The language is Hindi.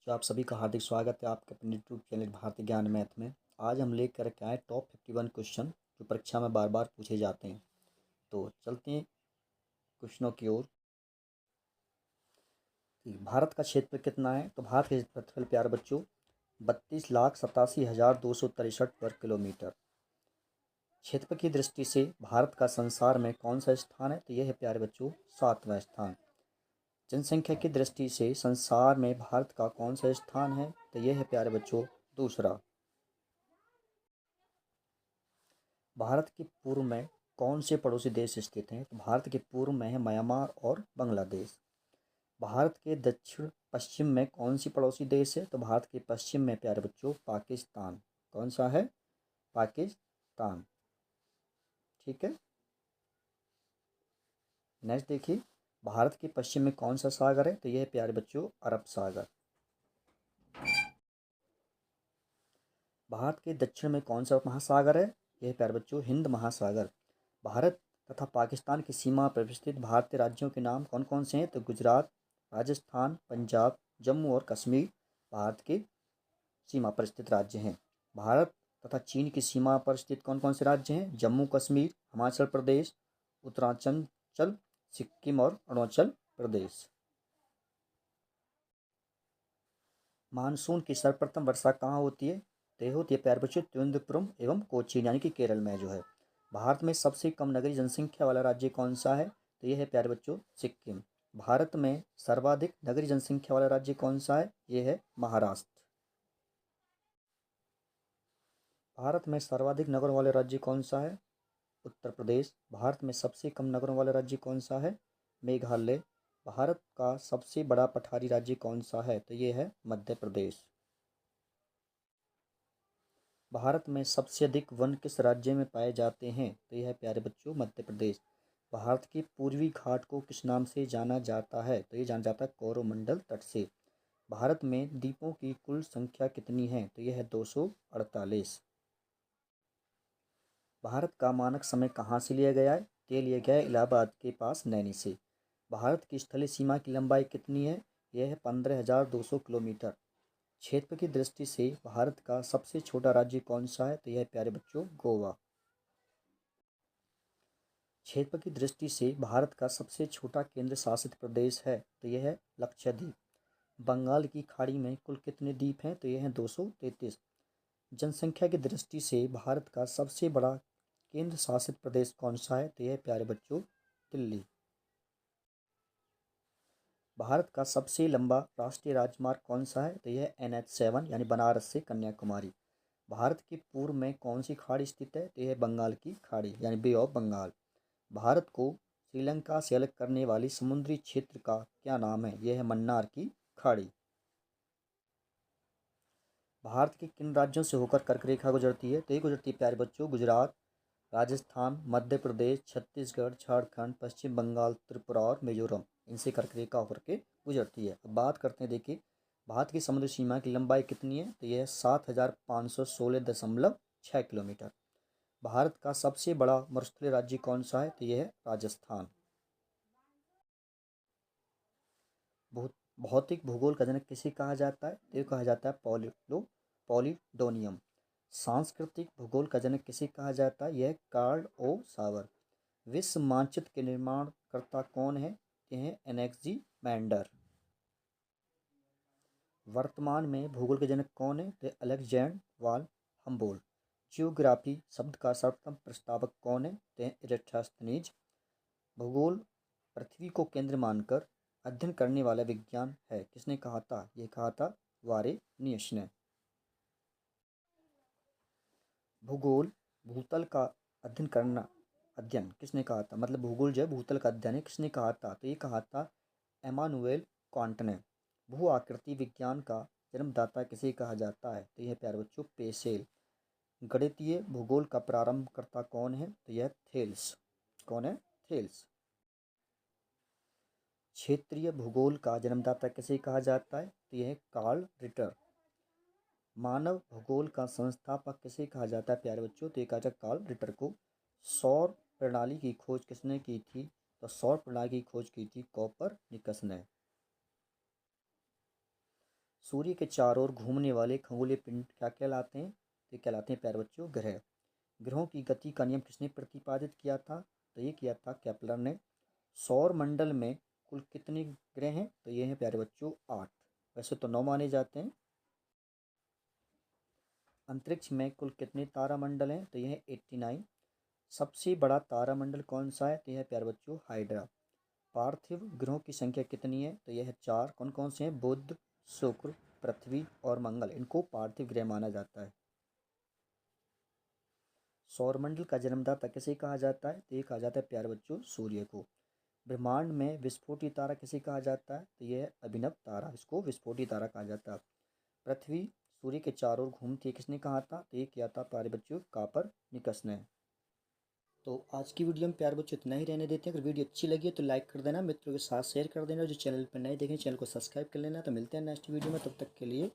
तो आप सभी का हार्दिक स्वागत है आपके अपने यूट्यूब चैनल भारतीय ज्ञान मैथ में। आज हम लेकर के आए टॉप 51 क्वेश्चन जो परीक्षा में बार बार पूछे जाते हैं। तो चलते हैं क्वेश्चनों की ओर। भारत का क्षेत्र कितना है? तो भारत के क्षेत्रफल प्यारे बच्चों 32,87,263 वर्ग किलोमीटर। क्षेत्र की दृष्टि से भारत का संसार में कौन सा स्थान है? तो यह है प्यारे बच्चों 7वां स्थान। जनसंख्या की दृष्टि से संसार में भारत का कौन सा स्थान है? तो यह है प्यारे बच्चों दूसरा। भारत के पूर्व में कौन से पड़ोसी देश स्थित हैं? तो भारत के पूर्व में है म्यांमार और बांग्लादेश। भारत के दक्षिण पश्चिम में कौन सी पड़ोसी देश है? तो भारत के पश्चिम में प्यारे बच्चों पाकिस्तान। कौन सा है? पाकिस्तान। ठीक है। नेक्स्ट देखिए, भारत के पश्चिम में कौन सा सागर है? तो यह है प्यारे बच्चों अरब सागर। भारत के दक्षिण में कौन सा महासागर है? यह प्यारे बच्चों हिंद महासागर। भारत तथा पाकिस्तान की सीमा पर स्थित भारतीय राज्यों के नाम कौन कौन से हैं? तो गुजरात, राजस्थान, पंजाब, जम्मू और कश्मीर भारत के सीमा पर स्थित राज्य हैं। भारत तथा चीन की सीमा पर स्थित कौन कौन से राज्य हैं? जम्मू कश्मीर, हिमाचल प्रदेश, उत्तरांचल, सिक्किम और अरुणाचल प्रदेश। मानसून की सर्वप्रथम वर्षा कहाँ होती है? तो यह होती है प्यारे बच्चों तिरुवनंतपुरम एवं कोचीन यानी कि केरल में जो है। भारत में सबसे कम नगरीय जनसंख्या वाला राज्य कौन सा है? तो यह है प्यारे बच्चों सिक्किम। भारत में सर्वाधिक नगरीय जनसंख्या वाला राज्य कौन सा है? यह है महाराष्ट्र। भारत में सर्वाधिक नगरों वाले राज्य कौन सा है? उत्तर प्रदेश। भारत में सबसे कम नगरों वाला राज्य कौन सा है? मेघालय। भारत का सबसे बड़ा पठारी राज्य कौन सा है? तो ये है मध्य प्रदेश। भारत में सबसे अधिक वन किस राज्य में पाए जाते हैं? तो यह है प्यारे बच्चों मध्य प्रदेश। भारत के पूर्वी घाट को किस नाम से जाना जाता है? तो ये जाना जाता है कोरोमंडल तट से। भारत में द्वीपों की कुल संख्या कितनी है? तो यह है 248। भारत का मानक समय कहाँ से लिया गया है? तो ये लिया गया है इलाहाबाद के पास नैनी से। भारत की स्थलीय सीमा की लंबाई कितनी है? यह है 15,200 किलोमीटर। क्षेत्र की दृष्टि से भारत का सबसे छोटा राज्य कौन सा है? तो यह है प्यारे बच्चों गोवा। क्षेत्र की दृष्टि से भारत का सबसे छोटा केंद्र शासित प्रदेश है? तो यह है लक्षद्वीप। बंगाल की खाड़ी में कुल कितने द्वीप हैं? तो यह है 233। जनसंख्या की दृष्टि से भारत का सबसे बड़ा केंद्र शासित प्रदेश कौन सा है? तो यह है प्यारे बच्चों दिल्ली। भारत का सबसे लंबा राष्ट्रीय राजमार्ग कौन सा है? तो यह है NH7 यानी बनारस से कन्याकुमारी। भारत के पूर्व में कौन सी खाड़ी स्थित है? तो यह है बंगाल की खाड़ी यानी बे ऑफ बंगाल। भारत को श्रीलंका से अलग करने वाली समुद्री क्षेत्र का क्या नाम है? यह है मन्नार की खाड़ी। भारत के किन राज्यों से होकर कर्क रेखा गुजरती है? तो ये गुजरती है प्यारे बच्चों गुजरात, राजस्थान, मध्य प्रदेश, छत्तीसगढ़, झारखंड, पश्चिम बंगाल, त्रिपुरा और मिजोरम। इनसे कर्क रेखा होकर के गुजरती है। अब बात करते हैं, देखिए भारत की समुद्र सीमा की लंबाई कितनी है? तो यह है 7,516.6 किलोमीटर। भारत का सबसे बड़ा मरुस्थलीय राज्य कौन सा है? तो यह है राजस्थान। भौतिक भूगोल का जनक किसे कहा जाता है? तो ये कहा जाता है पॉलिडोनियम। सांस्कृतिक भूगोल का जनक किसे कहा जाता है? यह कार्ल ओ सावर। विश्व मानचित्र के निर्माणकर्ता कौन है? ये हैं एनेक्सिमैंडर। वर्तमान में भूगोल के जनक कौन है? तो अलेक्जेंडर वाल हम्बोल्ट। जियोग्राफी शब्द का सर्वप्रथम प्रस्तावक कौन है? तो इरेस्टोथनीज। भूगोल पृथ्वी को केंद्र मानकर अध्ययन करने वाला विज्ञान है, किसने कहा था? ये कहा था वारेनियस ने। भूगोल भूतल का अध्ययन किसने कहा था? मतलब भूगोल जो है भूतल का अध्ययन है, किसने कहा था? तो ये कहा था एमानुएल कांट ने। भू आकृति विज्ञान का जन्मदाता किसे कहा जाता है? तो यह प्यारे बच्चों पेशेल। गणितीय भूगोल का प्रारंभकर्ता कौन है? तो यह थेल्स। कौन है? थेल्स। क्षेत्रीय भूगोल का जन्मदाता किसे कहा जाता है? तो यह कार्ल रिटर। मानव भूगोल का संस्थापक किसे कहा जाता है प्यारे बच्चों? तो ये कहा जाता है कार्ल रिटर को। सौर प्रणाली की खोज किसने की थी? तो सौर प्रणाली की खोज की थी कोपरनिकस ने। सूर्य के चारों ओर घूमने वाले खगोलीय पिंड क्या कहलाते हैं? तो ये कहलाते हैं प्यारे बच्चों ग्रह। ग्रहों की गति का नियम किसने प्रतिपादित किया था? तो ये किया था केपलर ने। सौर मंडल में कुल कितने ग्रह हैं? तो ये हैं प्यारे बच्चों 8। वैसे तो 9 माने जाते हैं। अंतरिक्ष में कुल कितने तारामंडल हैं? तो यह है 89। सबसे बड़ा तारामंडल कौन सा है? तो यह है प्यारे बच्चों हाइड्रा। पार्थिव ग्रहों की संख्या कितनी है? तो यह है 4। कौन कौन से हैं? बुध, शुक्र, पृथ्वी और मंगल, इनको पार्थिव ग्रह माना जाता है। सौरमंडल का जन्मदाता किसे कहा जाता है? तो ये कहा जाता है प्यारे बच्चों सूर्य को। ब्रह्मांड में विस्फोटी तारा किसे कहा जाता है? तो यह है अभिनव तारा, इसको विस्फोटी तारा कहा जाता है। पृथ्वी सूर्य के चारों ओर घूमती है, किसने कहा था? तो ये किया था प्यारे बच्चों कापरनिकस ने। तो आज की वीडियो में प्यारे बच्चों इतना ही रहने देते हैं। अगर वीडियो अच्छी लगी है तो लाइक कर देना, मित्रों के साथ शेयर कर देना, जो चैनल पर नए देखें चैनल को सब्सक्राइब कर लेना। तो मिलते हैं नेक्स्ट वीडियो में, तब तक के लिए